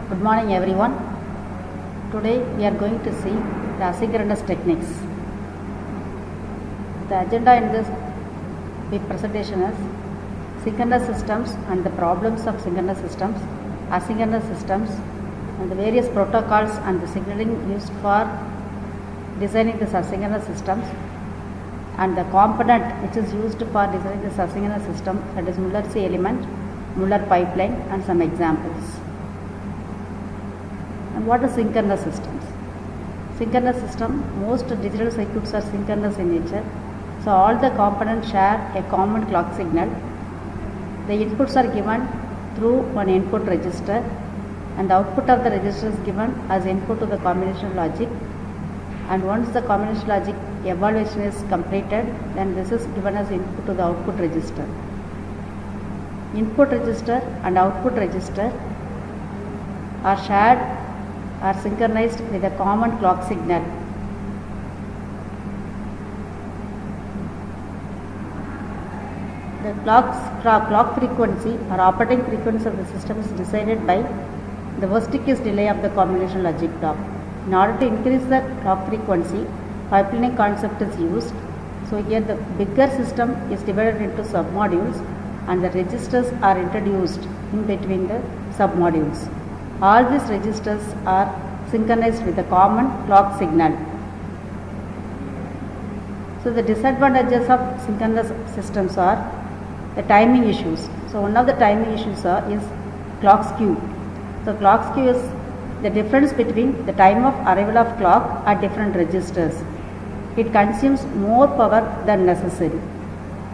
Good morning everyone. Today we are going to see the asynchronous techniques. The agenda in this presentation is synchronous systems and the problems of synchronous systems, asynchronous systems, and the various protocols and the signaling used for designing this asynchronous systems, and the component which is used for designing this asynchronous system, that is Muller C element, Muller pipeline, and some examples. And what are synchronous systems? Synchronous system, most digital circuits are synchronous in nature. So all the components share a common clock signal. The inputs are given through one input register, and the output of the register is given as input to the combination logic. And once the combination logic evaluation is completed, then this is given as input to the output register. Input register and output register are synchronized with a common clock signal. The clock frequency or operating frequency of the system is decided by the worst case delay of the combination logic block. In order to increase the clock frequency, pipelining concept is used. So here the bigger system is divided into submodules, and the registers are introduced in between the submodules. All these registers are synchronized with a common clock signal. So the disadvantages of synchronous systems are the timing issues. So one of the timing issues is clock skew. So clock skew is the difference between the time of arrival of clock at different registers. It consumes more power than necessary,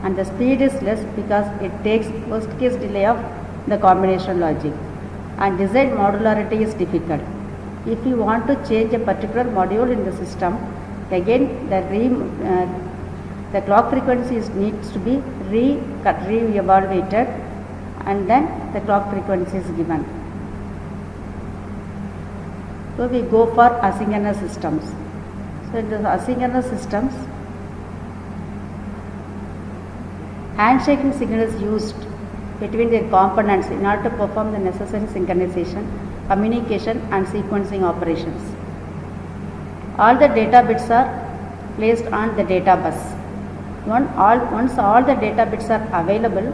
and the speed is less because it takes worst case delay of the combination logic. And design modularity is difficult. If you want to change a particular module in the system, again the clock frequency needs to be re-evaluated, and then the clock frequency is given. So we go for asynchronous systems. So in the asynchronous systems, handshaking signal is used between their components in order to perform the necessary synchronization, communication, and sequencing operations. All the data bits are placed on the data bus. Once all the data bits are available,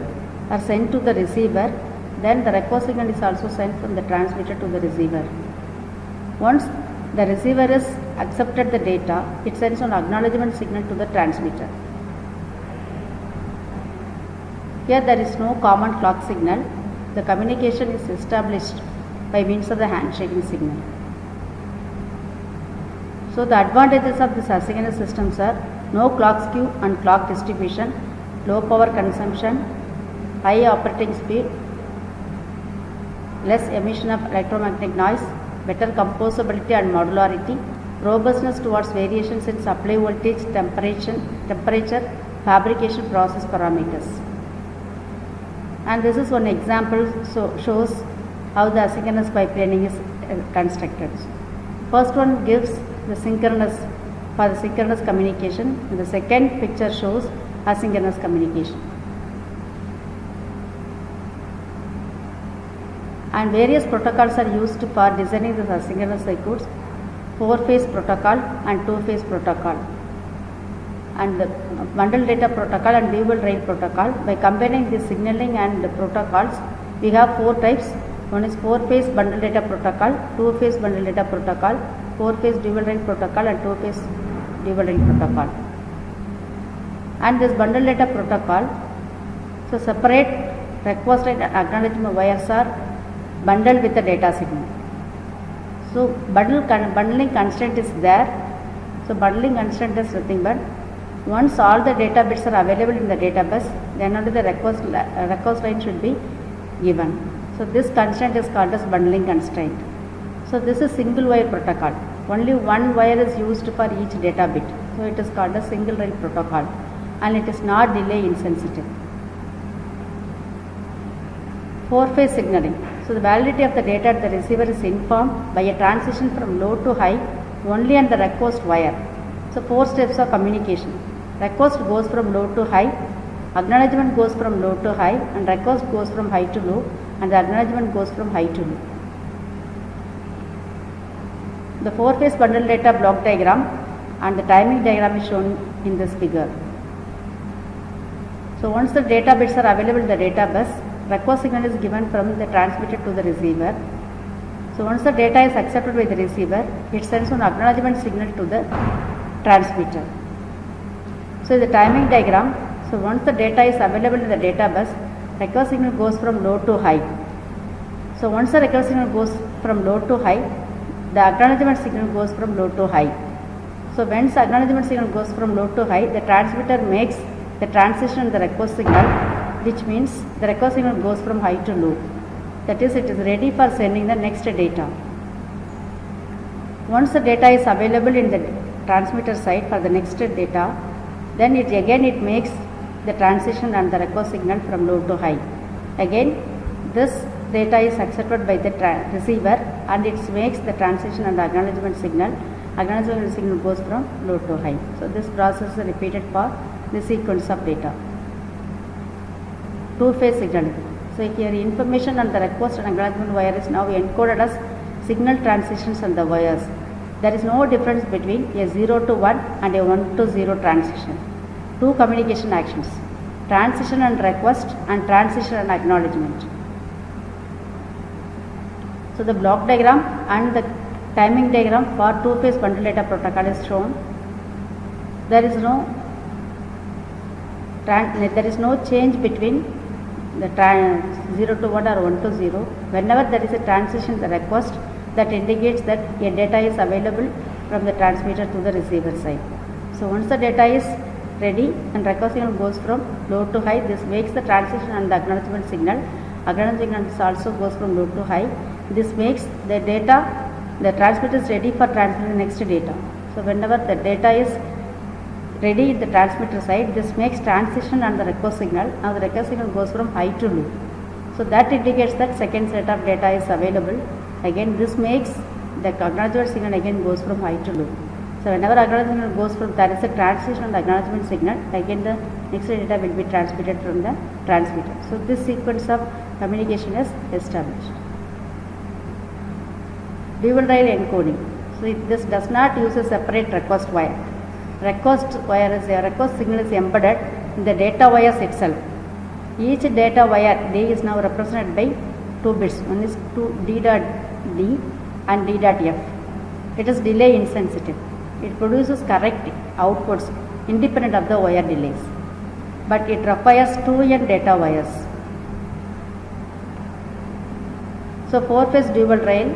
are sent to the receiver, then the request signal is also sent from the transmitter to the receiver. Once the receiver has accepted the data, it sends an acknowledgement signal to the transmitter. Here there is no common clock signal. The communication is established by means of the handshaking signal. So the advantages of this asynchronous systems are no clock skew and clock distribution, low power consumption, high operating speed, less emission of electromagnetic noise, better composability and modularity, robustness towards variations in supply voltage, temperature, fabrication process parameters. And this is one example, shows how the asynchronous pipelining is constructed. First one gives the synchronous communication, and the second picture shows asynchronous communication. And various protocols are used for designing the asynchronous circuits: 4-phase protocol and 2-phase protocol, and the bundle data protocol and dual rail protocol. By combining the signaling and the protocols, we have 4 types. One is 4-phase bundle data protocol, 2-phase bundle data protocol, 4-phase dual rail protocol, and 2-phase dual rail protocol. And this bundle data protocol, so separate request and acknowledgement wires are bundled with the data signal. So bundling constraint is there. So bundling constraint is nothing but once all the data bits are available in the data bus, then only the request line should be given. So this constraint is called as bundling constraint. So this is single wire protocol. Only one wire is used for each data bit. So it is called a single rail protocol, and it is not delay insensitive. 4-phase signaling. So the validity of the data at the receiver is informed by a transition from low to high only on the request wire. So 4 steps of communication. Request goes from low to high, acknowledgement goes from low to high, and request goes from high to low, and the acknowledgement goes from high to low. The 4-phase bundle data block diagram and the timing diagram is shown in this figure. So once the data bits are available in the data bus, request signal is given from the transmitter to the receiver. So once the data is accepted by the receiver, it sends an acknowledgement signal to the transmitter. So the timing diagram, so once the data is available in the data bus, request signal goes from low to high. So once the request signal goes from low to high, the acknowledgement signal goes from low to high. So when the acknowledgement signal goes from low to high, the transmitter makes the transition in the request signal, which means the request signal goes from high to low. That is, it is ready for sending the next data. Once the data is available in the transmitter side for the next data, then it makes the transition and the request signal from low to high. Again, this data is accepted by the receiver and it makes the transition and the acknowledgement signal. Acknowledgement signal goes from low to high. So this process is repeated for the sequence of data. Two-phase signaling. So here information on the request and acknowledgement wire is now encoded as signal transitions on the wires. There is no difference between a 0 to 1 and a 1 to 0 transition. Two communication actions, transition and request and transition and acknowledgement. So the block diagram and the timing diagram for two-phase bundle data protocol is shown. There is no change between the 0 to 1 or 1 to 0. Whenever there is a transition in the request, that indicates that a data is available from the transmitter to the receiver side. So once the data is ready and request signal goes from low to high, this makes the transition and the acknowledgement signal. Acknowledgement signal also goes from low to high. This makes the data, the transmitter is ready for transmitting the next data. So whenever the data is ready in the transmitter side, this makes transition and the request signal. Now the request signal goes from high to low. So that indicates that second set of data is available. Again, this makes the acknowledgement signal again goes from high to low. So whenever acknowledgement signal goes from, there is a transition on the acknowledgement signal, again the next data will be transmitted from the transmitter. So this sequence of communication is established. Dual rail encoding. So this does not use a separate request wire. Request signal is embedded in the data wires itself. Each data wire D is now represented by 2 bits. One is D.D and D.F. It is delay insensitive. It produces correct outputs independent of the wire delays. But it requires 2n data wires. So 4-phase dual rail.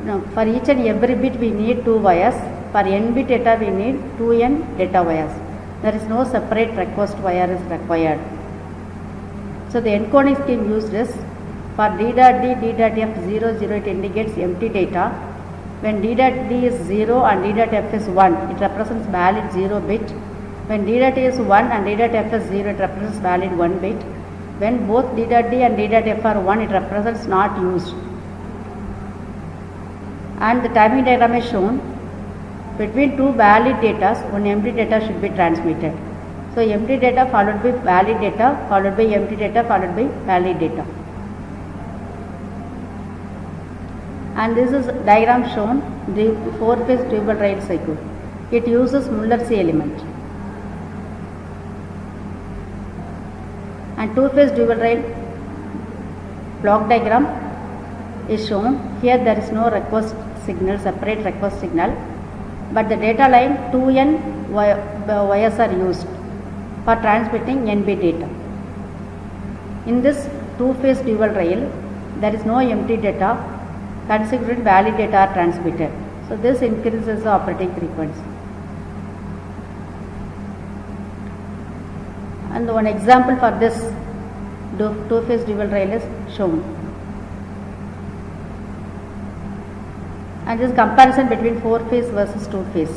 Now for each and every bit we need 2 wires. For n bit data we need 2n data wires. There is no separate request wire is required. So the encoding scheme used is for D.D, D.F 0, 0, it indicates empty data. When D.D is 0 and D.F is 1, it represents valid 0 bit. When D.D is 1 and D.F is 0, it represents valid 1 bit. When both D.D and D.F are 1, it represents not used. And the timing diagram is shown. Between two valid data, one empty data should be transmitted. So empty data followed by valid data, followed by empty data, followed by valid data. And this is diagram shown, the 4-phase dual rail cycle. It uses Muller's element. And 2-phase dual rail block diagram is shown. Here there is no request signal, separate request signal, but the data line 2n wires are used for transmitting n-bit data. In this 2-phase dual rail, there is no empty data, consequent valid data are transmitted. So this increases the operating frequency. And one example for this 2-phase dual rail is shown. And this comparison between 4-phase versus 2-phase.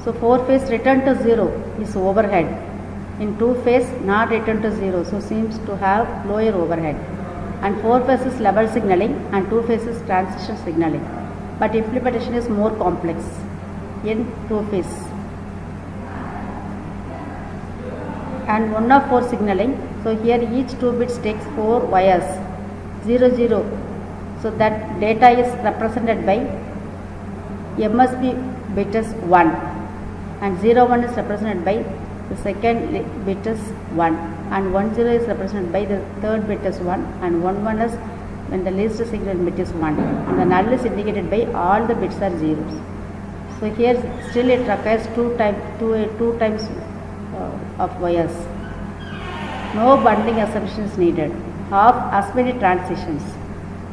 So 4-phase return to 0 is overhead. In 2-phase not return to 0, so seems to have lower overhead. And 4-phase is level signaling and 2-phase is transition signaling. But implementation is more complex in 2-phase. And 1 of 4 signaling. So here each 2 bits takes 4 wires, 0, 0. So that data is represented by MSB bit is 1 and 0 1 is represented by the second bit is 1 and 1 0 is represented by the third bit is 1 and 1 1 is when the least significant bit is 1 and the null is indicated by all the bits are zeros. So here still it requires two times of wires. No bundling assumption is needed. Half as many transitions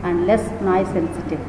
and less noise sensitive.